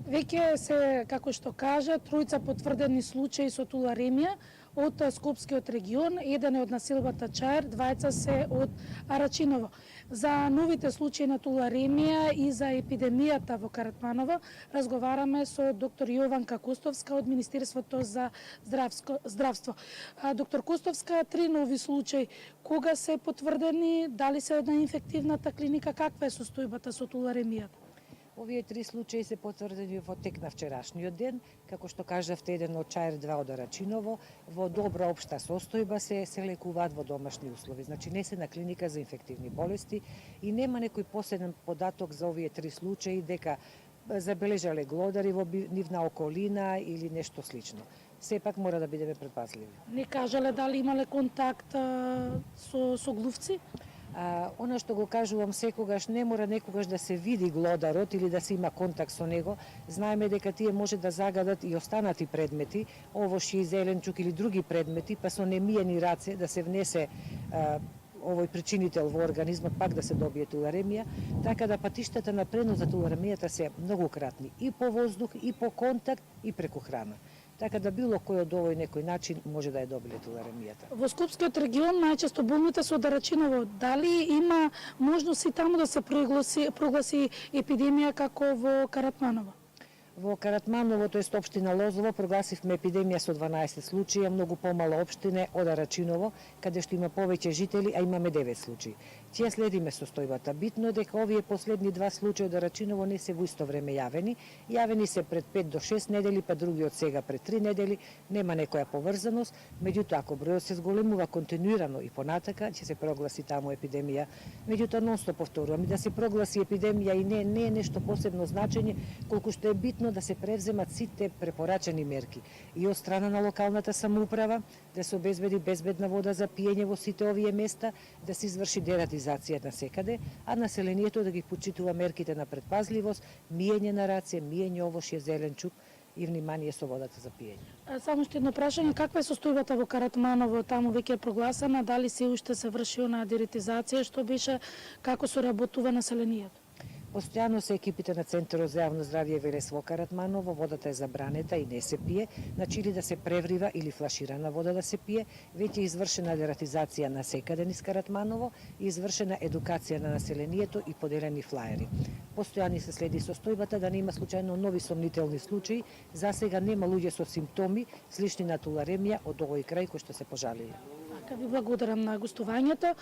Веќе се, како што кажа, тројца потврдени случаи со туларемија од Скопскиот регион, еден е од населбата Чаир, двајца се од Арачиново. За новите случаи на туларемија и за епидемијата во Каратманово разговараме со доктор Јованка Костовска од Министерството за здравство. Доктор Костовска, 3 нови случаи, кога се потврдени, дали се од инфективната клиника, каква е состојбата со туларемијата? Овие 3 случаи се потврдени во тек на вчерашниот ден, како што кажавте, еден од Чаир, 2 од Арачиново, во добра општа состојба се лекуваат во домашни услови. Значи не се на клиника за инфективни болести и нема некој посебен податок за овие 3 случаи дека забележале глодари во нивна околина или нешто слично. Сепак мора да бидеме предпазливи. Не кажале дали имале контакт со глувци? Она што го кажувам секогаш, не мора некогаш да се види глодарот или да се има контакт со него. Знаеме дека тие може да загадат и останати предмети, овошји, зеленчук или други предмети, па со немиени раце да се внесе овој причинител во организмот, пак да се добие туларемија, така да патиштата на пренос за туларемијата се многократни и по воздух, и по контакт, и преку храна. Така да било кој од овој некој начин може да ја добие туларемијата. Во Скопскиот регион најчесто болните се од Арачиново. Дали има можност и таму да се прогласи епидемија како во Каратманово? Во Каратманово, тоест општина Лозово, прогласивме епидемија со 12 случаи, многу помала општина од Арачиново, каде што има повеќе жители, а имаме 9 случаи. Тие следиме состојбата. Битно е дека овие последни 2 случаи од Арачиново не се во исто време јавени. Јавени се пред 5 до 6 недели, па други од сега пред 3 недели, нема некоја поврзаност, меѓутоа ако бројот се зголемува континуирано и понатака, ќе се прогласи таму епидемија. Меѓутоа нонсто повторувам, и да се прогласи епидемија и не е нешто посебно значење, колку што е битно да се превземат сите препорачани мерки и од страна на локалната самоуправа, да се обезбеди безбедна вода за пиење во сите овие места, да се изврши дератизација на секаде, а населението да ги почитува мерките на предпазливост, миење на раце, миење овошје, зеленчук и внимание со водата за пиење. Само што едно прашање, каква е состојбата во Каратманово? Таму веќе е прогласена, дали се уште се врши онаа дератизација што беше, како се работува населението? Постојано се екипите на Центарот за јавно здравје Велес во Каратманово, водата е забранета и не се пие, значи или да се преврива или флаширана вода да се пие, веќе е извршена дератизација на секаде низ Каратманово и извршена едукација на населението и поделени флаери. Постојано се следи состојбата да не има случајно нови сомнителни случаи, за сега нема луѓе со симптоми слични на туларемија од овој крај кои што се пожалиле. Ви благодарам на гостувањето.